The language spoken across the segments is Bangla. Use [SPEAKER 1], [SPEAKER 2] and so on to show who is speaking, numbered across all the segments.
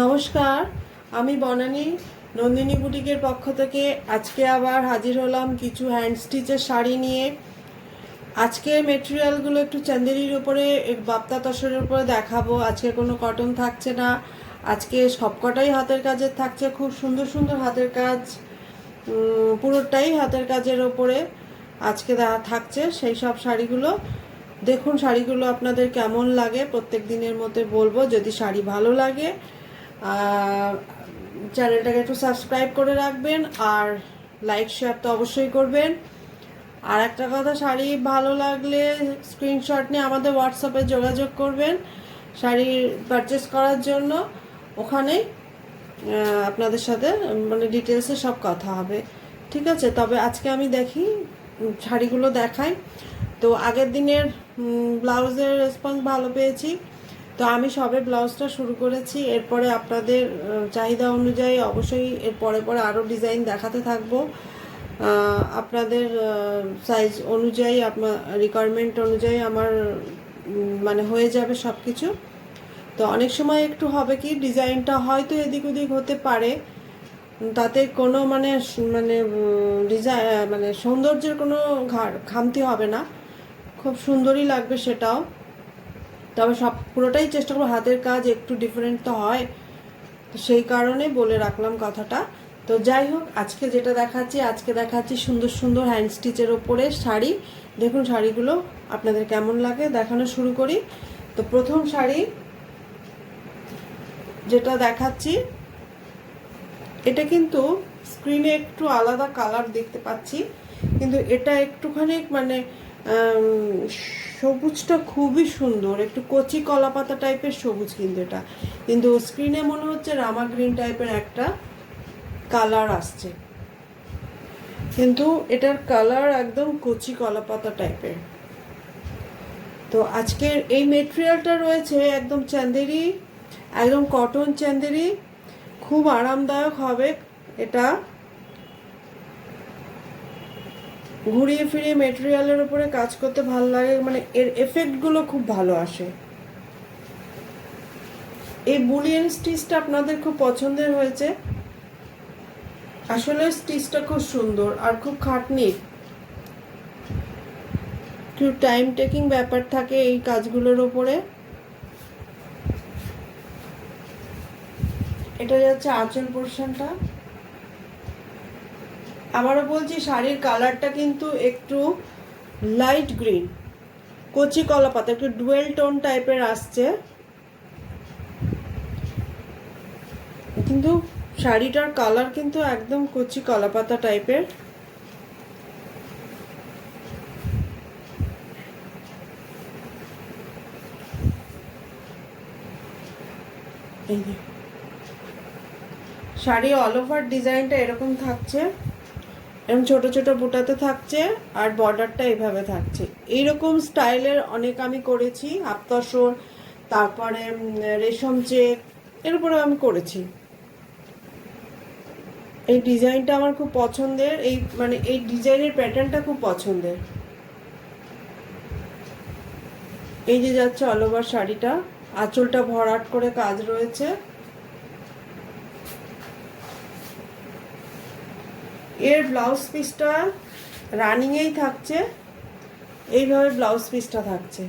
[SPEAKER 1] নমস্কার, আমি বনানী নন্দিনী বুটিকের পক্ষ থেকে আজকে আবার হাজির হলাম কিছু হ্যান্ড স্টিচের শাড়ি নিয়ে। আজকে মেটেরিয়ালগুলো একটু চান্দেরির উপরে, বাপ্তা তসরের উপরে দেখাবো। আজকে কোনো কটন থাকছে না, আজকে সবকটাই হাতের কাজের থাকছে। খুব সুন্দর সুন্দর হাতের কাজ, পুরোটাই হাতের কাজের ওপরে আজকে থাকছে। সেই সব শাড়িগুলো দেখুন, শাড়িগুলো আপনাদের কেমন লাগে প্রত্যেক দিনের মধ্যে বলবো। যদি শাড়ি ভালো লাগে চ্যানেলটাকে একটু সাবস্ক্রাইব করে রাখবেন, আর লাইক শেয়ার তো অবশ্যই করবেন। আর একটা কথা, শাড়ি ভালো লাগলে স্ক্রিনশট নিয়ে আমাদের হোয়াটসঅ্যাপে যোগাযোগ করবেন শাড়ি পারচেস করার জন্য। ওখানে আপনাদের সাথে মানে ডিটেলসে সব কথা হবে, ঠিক আছে? তবে আজকে আমি শাড়িগুলো দেখাই। তো আগের দিনের ব্লাউজের রেসপন্স ভালো পেয়েছি, তো আমি সবে ব্লাউজটা শুরু করেছি। এরপরে আপনাদের চাহিদা অনুযায়ী অবশ্যই এর পরে আরও ডিজাইন দেখাতে থাকবো। আপনাদের সাইজ অনুযায়ী, আপনার রিকোয়ারমেন্ট অনুযায়ী আমার মানে হয়ে যাবে সব কিছু। তো অনেক সময় একটু হবে কি, ডিজাইনটা হয়তো এদিক ওদিক হতে পারে, তাতে কোনো মানে মানে ডিজাইন মানে সৌন্দর্যের কোনো খামতি হবে না, খুব সুন্দরই লাগবে সেটাও। তবে পুরোটাই চেষ্টা করবো, হাতের কাজ একটু ডিফারেন্ট তো হয়, তো সেই কারণে বলে রাখলাম কথাটা। তো যাই হোক, আজকে দেখাচ্ছি সুন্দর সুন্দর হ্যান্ড স্টিচের ওপরে শাড়ি। দেখুন শাড়িগুলো আপনাদের কেমন লাগে, দেখানো শুরু করি। তো প্রথম শাড়ি যেটা দেখাচ্ছি, এটা কিন্তু স্ক্রিনে একটু আলাদা কালার দেখতে পাচ্ছি, কিন্তু এটা একটুখানি মানে সবুজটা খুবই সুন্দর, একটু কচি কলাপাতা টাইপের সবুজ। কিন্তু এটা কিন্তু স্ক্রিনে মনে হচ্ছে রামা গ্রিন টাইপের একটা কালার আসছে, কিন্তু এটার কালার একদম কচি কলাপাতা টাইপের। তো আজকের এই মেটেরিয়ালটা রয়েছে একদম চান্দেরি, একদম কটন চান্দেরি, খুব আরামদায়ক হবে এটা। ঘুরিয়ে ফিরিয়ে মেটেরিয়ালের উপরে কাজ করতে ভালো লাগে, মানে এর এফেক্টগুলো খুব ভালো আসে। এই বুলিয়ান স্টিচটা আপনাদের খুব পছন্দের হয়েছে, আসলে স্টিচটা খুব সুন্দর আর খুব খাটনি, একটু টাইম টেকিং ব্যাপার থাকে এই কাজগুলোর ওপরে। এটা যাচ্ছে আঁচল পোর্শনটা। আবারও বলছি, শাড়ির কালারটা কিন্তু একটু লাইট গ্রিন, কচি কলাপাতা, একটু ডুয়েল টোন টাইপের আসছে, কিন্তু শাড়িটার কালার কিন্তু একদম কচি কলাপাতা টাইপের। এই যে শাড়ি অল ওভার ডিজাইনটা এরকম থাকছে, এরকম ছোট ছোট বুটাতে থাকছে, আর বর্ডারটা এইভাবে থাকছে। এইরকম স্টাইলের অনেক আমি করেছি, হাফতসর, তারপরে রেশম চেক, এর উপরে আমি করেছি। এই ডিজাইনটা আমার খুব পছন্দের, এই ডিজাইনের প্যাটার্নটা খুব পছন্দের। এই যে যাচ্ছে অল ওভার শাড়িটা, আঁচলটা ভরাট করে কাজ রয়েছে। এর ব্লাউজ পিসটা রানিংয়েই থাকছে, এইভাবে ব্লাউজ পিসটা থাকছে,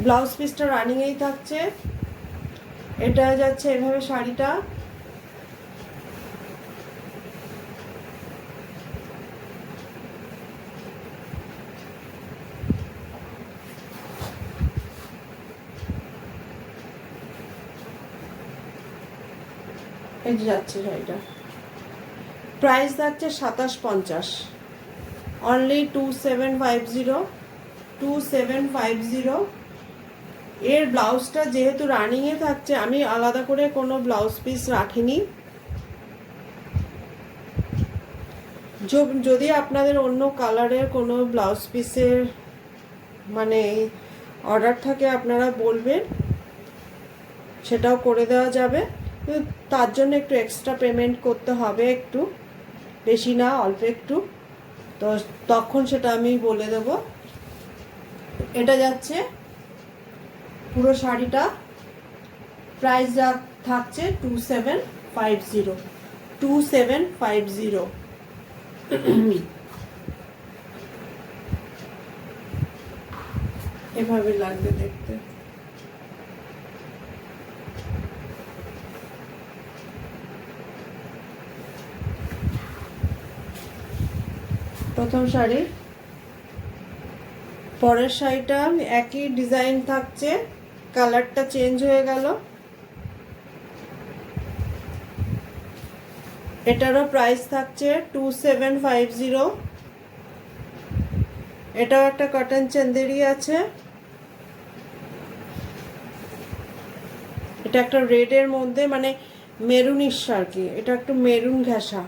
[SPEAKER 1] ব্লাউজ পিসটা রানিংয়েই থাকছে। এটা যাচ্ছে এভাবে শাড়িটা, এই যে যাচ্ছে শাড়িটা। প্রাইস থাকছে 2750, অনলি 2750। এর ব্লাউজটা যেহেতু রানিংয়ে থাকছে, আমি আলাদা করে কোনো ব্লাউজ পিস রাখিনি। যদি আপনাদের অন্য কালারের কোনো ব্লাউজ পিসের মানে অর্ডার থাকে আপনারা বলবেন, সেটাও করে দেওয়া যাবে, তার জন্য একটু এক্সট্রা পেমেন্ট করতে হবে, একটু বেশি না, অল্প একটু। তো তখন সেটা আমি বলে দেব। এটা যাচ্ছে পুরো শাড়িটা, প্রাইস থাকছে 2750, 2750। এভাবে লাগবে দেখতে। প্রথম শাড়ি, পরের শাড়িটা একই ডিজাইন থাকছে, কালারটা চেঞ্জ হয়ে গেল। এটারও প্রাইস থাকছে 2750। এটাও একটা কটন চান্দেরি আছে। এটা একটা রেডের মধ্যে, মানে মেরুনিশ আর কি, এটা একটু মেরুন ঘেঁষা,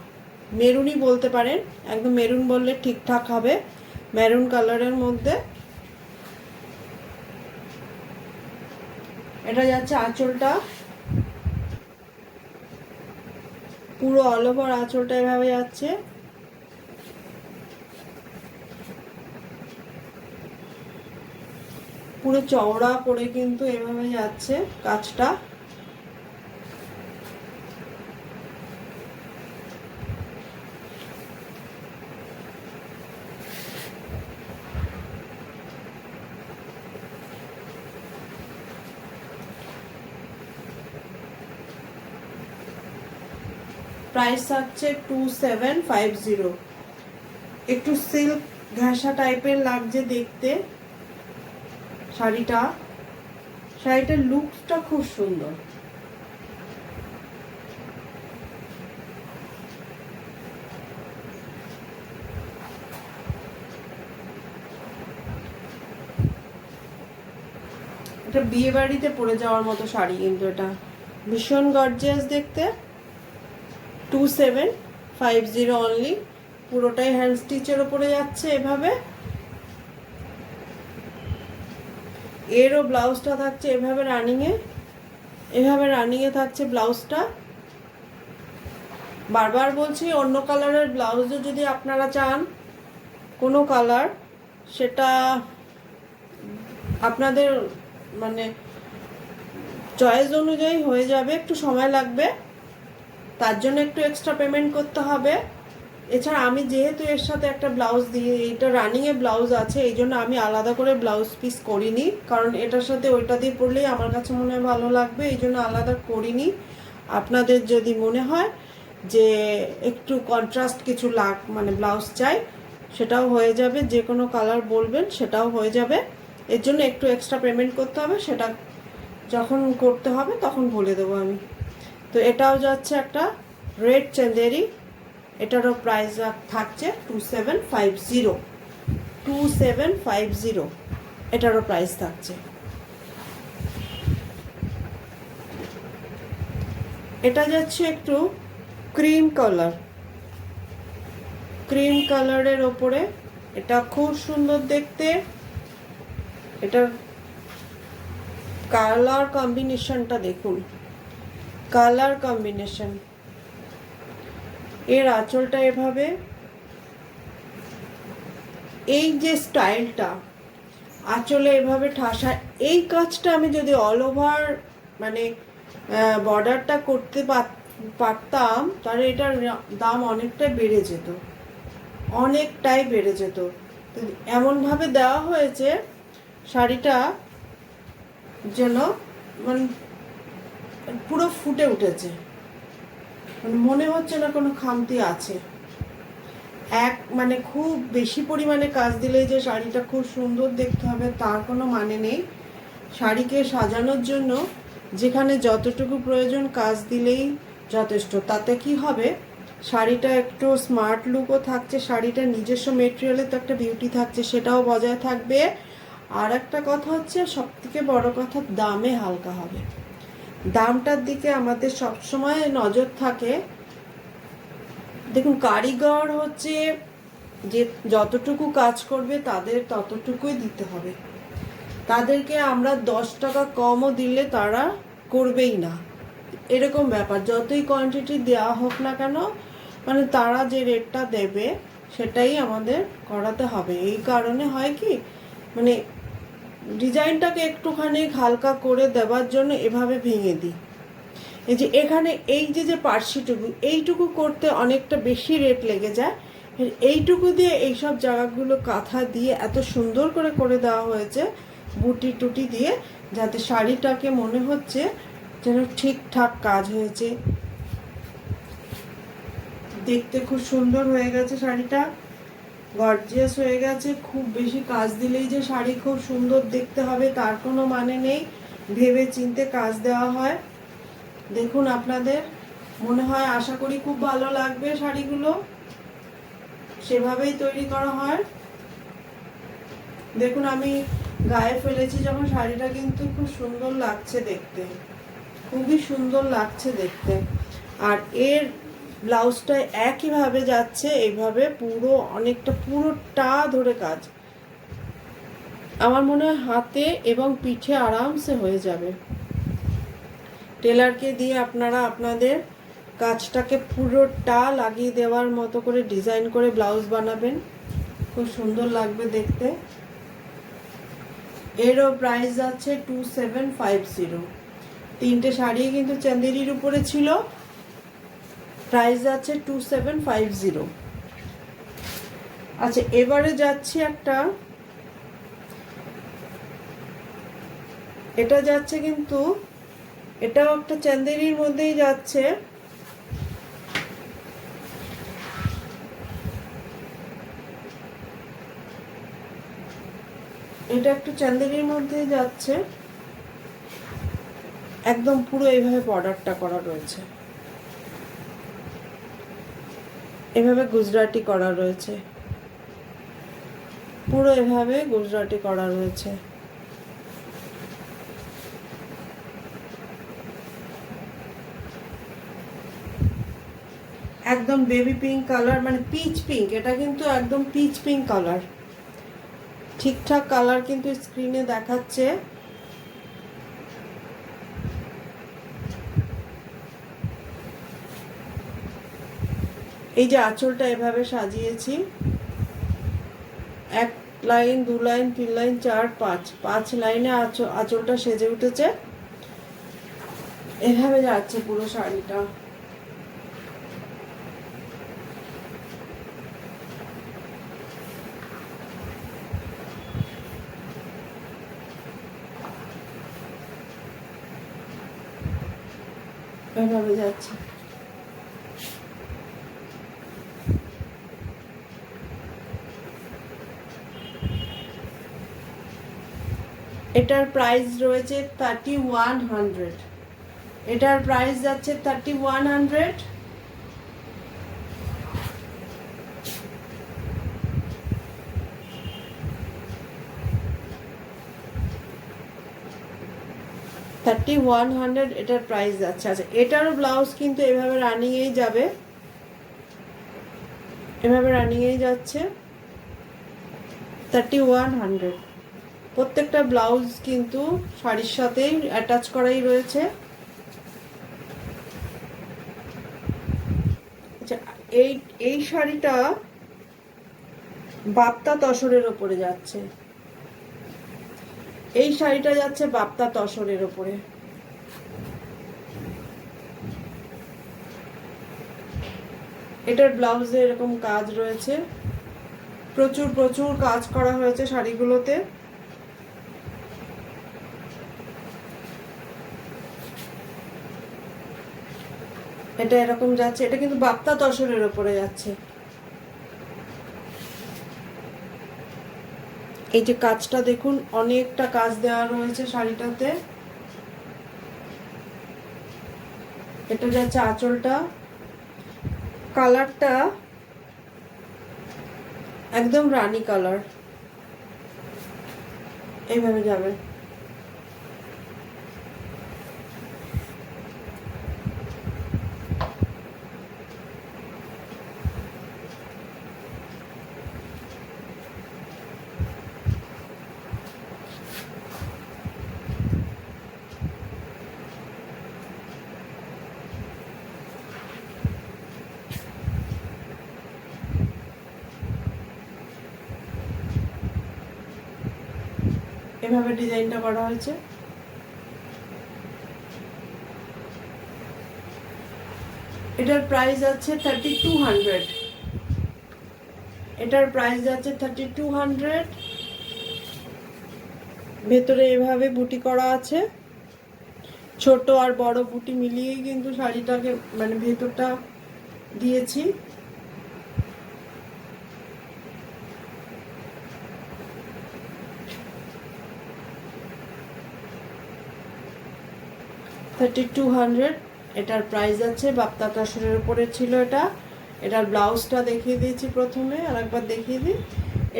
[SPEAKER 1] মেরুনই বলতে পারেন, একদম মেরুন বললে ঠিকঠাক হবে। মেরুন কালারের মধ্যে। এটা যাচ্ছে আঁচলটা, পুরো অল ওভার আঁচলটা এভাবে যাচ্ছে। পুরো চওড়া করে কিন্তু এভাবে যাচ্ছে কাজটা। প্রাইস থাকছে 2750। একটু সিল্ক ঘেঁষা টাইপের লাগছে দেখতে শাড়িটা। শাড়িটার লুকসটা খুব সুন্দর। এটা বিয়ে বাড়িতে পরে যাওয়ার মতো শাড়ি, কিন্তু এটা ভীষণ গর্জিয়াস দেখতে। 2750 অনলি। পুরোটাই হ্যান্ড স্টিচের ওপরে যাচ্ছে এভাবে। এরও ব্লাউজটা থাকছে এভাবে রানিংয়ে, এভাবে রানিংয়ে থাকছে ব্লাউজটা। বারবার বলছি, অন্য কালারের ব্লাউজও যদি আপনারা চান কোনো কালার, সেটা আপনাদের মানে চয়েস অনুযায়ী হয়ে যাবে, একটু সময় লাগবে, তার জন্য একটু এক্সট্রা পেমেন্ট করতে হবে। এছাড়া আমি যেহেতু এর সাথে একটা ব্লাউজ দিয়ে, এইটা রানিংয়ে ব্লাউজ আছে, এই জন্য আমি আলাদা করে ব্লাউজ পিস করিনি, কারণ এটার সাথে ওইটা দিয়ে পরলেই আমার কাছে মনে হয় ভালো লাগবে, এই জন্য আলাদা করিনি। আপনাদের যদি মনে হয় যে একটু কন্ট্রাস্ট কিছু মানে ব্লাউজ চাই, সেটাও হয়ে যাবে, যে কোনো কালার বলবেন সেটাও হয়ে যাবে। এর জন্য একটু এক্সট্রা পেমেন্ট করতে হবে, সেটা যখন করতে হবে তখন বলে দেবো আমি। তো এটাও যাচ্ছে একটা রেড চান্দেরি। এটারও প্রাইস থাকছে 2750, 2750 এটারও প্রাইস থাকছে। এটা যাচ্ছে একটু ক্রিম কালার, ক্রিম কালারের ওপরে। এটা খুব সুন্দর দেখতে। এটার কালার কম্বিনেশনটা দেখুন, কালার কম্বিনেশন। এর আঁচলটা এভাবে, এই যে স্টাইলটা আঁচলে এভাবে ঠাসা, এই কাজটা আমি যদি অল ওভার মানে বর্ডারটা করতে পারতাম, তাহলে এটার দাম অনেকটাই বেড়ে যেত, অনেকটাই বেড়ে যেত। এমনভাবে দেওয়া হয়েছে শাড়িটা যেন মানে পুরো ফুটে উঠেছে, মানে মনে হচ্ছে না কোনো খামতি আছে। মানে খুব বেশি পরিমাণে কাজ দিলেই যে শাড়িটা খুব সুন্দর দেখতে হবে তার কোনো মানে নেই। শাড়িকে সাজানোর জন্য যেখানে যতটুকু প্রয়োজন কাজ দিলেই যথেষ্ট। তাতে কি হবে, শাড়িটা একটু স্মার্ট লুকও থাকছে, শাড়িটার নিজস্ব মেটেরিয়ালে তো একটা বিউটি থাকছে, সেটাও বজায় থাকবে। আর একটা কথা হচ্ছে, সবথেকে বড় কথা, দামে হালকা হবে। দামটার দিকে আমাদের সবসময় নজর থাকে। দেখুন, কারিগর হচ্ছে যে যতটুকু কাজ করবে তাদের ততটুকুই দিতে হবে। তাদেরকে আমরা 10 টাকা কমও দিলে তারা করবেই না, এরকম ব্যাপার। যতই কোয়ান্টিটি দেওয়া হোক না কেন, মানে তারা যে রেটটা দেবে সেটাই আমাদের করাতে হবে। এই কারণে হয় কি, মানে ডিজাইনটাকে একটুখানি হালকা করে দেওয়ার জন্য এভাবে ভেঙে দিই। এই যে এখানে এই যে পার্সিটুকু, এইটুকু করতে অনেকটা বেশি রেট লেগে যায়। এইটুকু দিয়ে এইসব জায়গাগুলো কাঁথা দিয়ে এত সুন্দর করে করে দেওয়া হয়েছে বুটি টুটি দিয়ে, যাতে শাড়িটাকে মনে হচ্ছে যেন ঠিকঠাক কাজ হয়েছে। দেখতে খুব সুন্দর হয়ে গেছে শাড়িটা, গর্জিয়াস হয়ে গেছে। খুব বেশি কাজ দিলেই যে শাড়ি খুব সুন্দর দেখতে হবে তার কোনো মানে নেই, ভেবে চিন্তে কাজ দেওয়া হয়। দেখুন, আপনাদের মনে হয়, আশা করি খুব ভালো লাগবে শাড়িগুলো, সেভাবেই তৈরি করা হয়। দেখুন আমি গায়ে ফেলেছি যখন শাড়িটা কিন্তু খুব সুন্দর লাগছে দেখতে, খুবই সুন্দর লাগছে দেখতে। আর এর ব্লাউজটা একইভাবে যাচ্ছে, এইভাবে পুরো অনেকটা পুরোটা ধরে কাজ। আমার মনে হয় হাতে এবং পিঠে আরামসে হয়ে যাবে। টেলারকে দিয়ে আপনারা আপনাদের কাজটাকে পুরোটা লাগিয়ে দেওয়ার মতো করে ডিজাইন করে ব্লাউজ বানাবেন, খুব সুন্দর লাগবে দেখতে। এরও প্রাইস যাচ্ছে 2750। তিনটে শাড়ি কিন্তু চান্দেরির উপরে ছিল, প্রাইস যাচ্ছে 2750। আচ্ছা, এবারে যাচ্ছি একটা, এটা যাচ্ছে কিন্তু এটাও একটা চান্দেরির মধ্যেই যাচ্ছে। এটা একটু চান্দেরির মধ্যেই যাচ্ছে, একদম পুরো এইভাবে বর্ডারটা করা রয়েছে, এভাবে গুজরাটি করা রয়েছে, পুরো এভাবে গুজরাটি করা রয়েছে। একদম বেবি পিঙ্ক কালার, মানে পিচ পিঙ্ক, এটা কিন্তু একদম পিচ পিঙ্ক কালার। ঠিকঠাক কালার কিন্তু স্ক্রিনে দেখাচ্ছে। এই যে আঁচলটা এভাবে সাজিয়েছি, 1 লাইন 2 লাইন 3 লাইন 4 5 লাইনে আঁচলটা সেজে উঠেছে, এভাবে যাচ্ছে পুরো শাড়িটা। এভাবে যাচ্ছে। এটার প্রাইস রয়েছে 3100। এটার প্রাইস যাচ্ছে 3100। এটার প্রাইস যাচ্ছে। আচ্ছা, এটারও ব্লাউজ কিন্তু এভাবে রানিংয়েই যাবে, এভাবে রানিংয়েই যাচ্ছে 3100। প্রত্যেকটা ব্লাউজ কিন্তু শাড়ির সাথেই অ্যাটাচ করাই রয়েছে। আচ্ছা, এই শাড়িটা বাপ্তা তসরের ওপরে যাচ্ছে, এই শাড়িটা যাচ্ছে বাপ্তা তসরের ওপরে। এটার ব্লাউজে এরকম কাজ রয়েছে, প্রচুর প্রচুর কাজ করা হয়েছে শাড়িগুলোতে। এটা এরকম যাচ্ছে, এটা কিন্তু বাপ্তা তসরের ওপরে যাচ্ছে। এই যে কাজটা দেখুন, অনেকটা কাজ দেওয়া রয়েছে শাড়িটাতে। এটা যাচ্ছে আঁচলটা, কালারটা একদম রানী কালার, এইভাবে যাবে। এভাবে ডিজাইনটা করা হয়েছে। এটার প্রাইস আছে 3200। এটার প্রাইস যাচ্ছে 3200। ভেতরে এভাবে বুটি করা আছে, ছোট আর বড় বুটি মিলিয়েই কিন্তু শাড়িটাকে মানে ভেতরটা দিয়েছি। $3200 এটার প্রাইস আছে। বাপ্তা তসরের উপরে ছিল এটা। এটার ব্লাউজটা দেখিয়ে দিয়েছি প্রথমে, আর একবার দেখিয়ে দিই।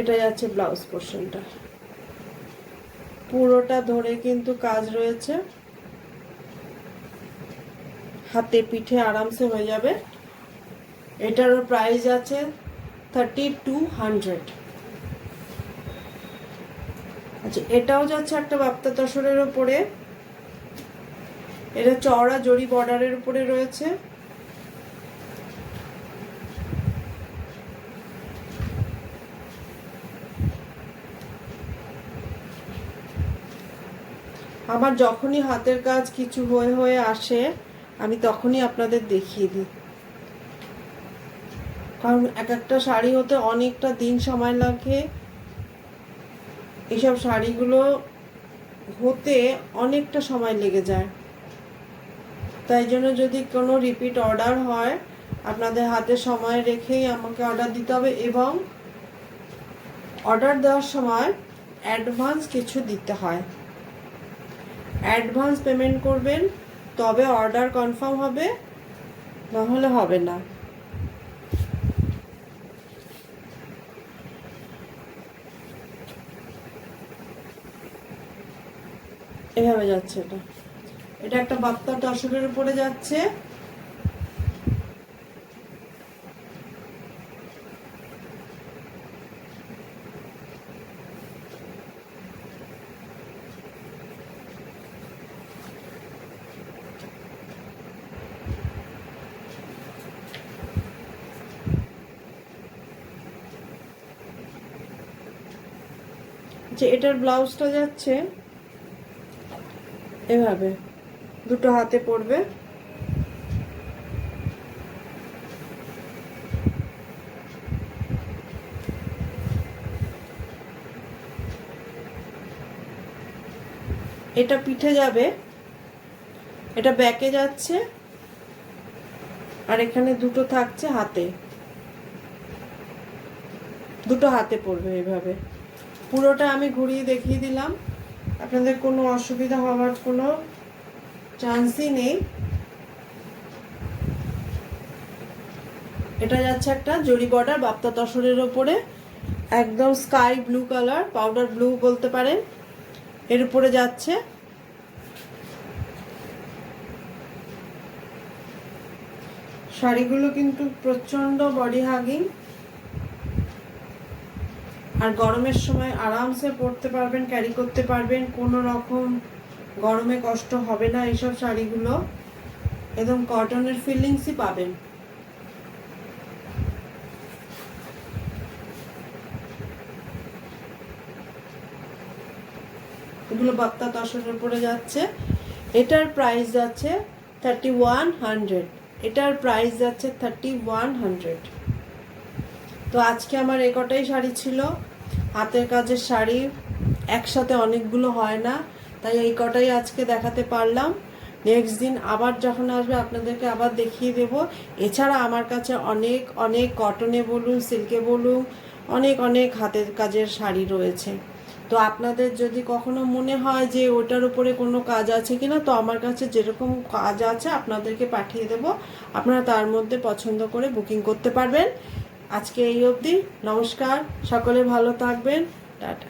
[SPEAKER 1] এটা যাচ্ছে ব্লাউজ পোর্শনটা, পুরোটা ধরে কিন্তু কাজ রয়েছে, হাতে পিঠে আরামসে হয়ে যাবে। এটারও প্রাইস আছে 3200। আচ্ছা, এটাও যাচ্ছে একটা বাপ্তা তসরের উপরে। এটা চওড়া জরি বর্ডারের উপরে রয়েছে। আমার যখনই হাতের কাজ কিছু হয়ে হয়ে আসে আমি তখনই আপনাদের দেখিয়ে দিই, কারণ এক একটা শাড়ি হতে অনেকটা দিন সময় লাগে। এইসব শাড়িগুলো হতে অনেকটা সময় লেগে যায়, তাই জন্য যদি কোনো রিপিট অর্ডার হয় আপনাদের হাতে সময় রেখেই আমাকে অর্ডার দিতে হবে, এবং অর্ডার দেওয়ার সময় অ্যাডভান্স কিছু দিতে হয়। অ্যাডভান্স পেমেন্ট করবেন তবে অর্ডার কনফার্ম হবে, নাহলে হবে না। এভাবে যাচ্ছে এটা। এটা একটা বাপ্তা তসরের উপরে যাচ্ছে। যে এটার ব্লাউজটা যাচ্ছে এভাবে, দুটো হাতে পড়বে। এটা পিঠে যাবে, এটা ব্যাকে যাচ্ছে, আর এখানে দুটো থাকছে হাতে, দুটো হাতে পড়বে এভাবে। পুরোটা আমি ঘুরিয়ে দেখিয়ে দিলাম, আপনাদের কোনো অসুবিধা হওয়ার কোনো চান্সই নেই। এটা যাচ্ছে একটা জরি বর্ডার বাপ্তা তসরের ওপরে, একদম sky blue colour, powder blue বলতে পারেন, এর উপরে যাচ্ছে। শাড়িগুলো কিন্তু প্রচন্ড বডি হাগিং, আর গরমের সময় আরামসে পরতে পারবেন, ক্যারি করতে পারবেন, কোনো রকম গরমে কষ্ট হবে না। এইসব শাড়িগুলো একদম কটনের ফিলিংসই পাবেন। এগুলো বাপ্তা তসরের উপরে যাচ্ছে। এটার প্রাইস যাচ্ছে 3100। এটার প্রাইস যাচ্ছে 3100। তো আজকে আমার এ কটাই শাড়ি ছিল। হাতের কাজের শাড়ি একসাথে অনেকগুলো হয় না, তাই এই কটাই আজকে দেখাতে পারলাম। নেক্সট দিন আবার যখন আসবে আপনাদেরকে আবার দেখিয়ে দেব। এছাড়া আমার কাছে অনেক অনেক কটনে বলুন, সিল্কে বলুন, অনেক অনেক হাতের কাজের শাড়ি রয়েছে। তো আপনাদের যদি কখনো মনে হয় যে ওটার উপরে কোনো কাজ আছে কিনা, তো আমার কাছে যেরকম কাজ আছে আপনাদেরকে পাঠিয়ে দেব, আপনারা তার মধ্যে পছন্দ করে বুকিং করতে পারবেন। আজকে এই অবধি, নমস্কার, সকলে ভালো থাকবেন, টাটা।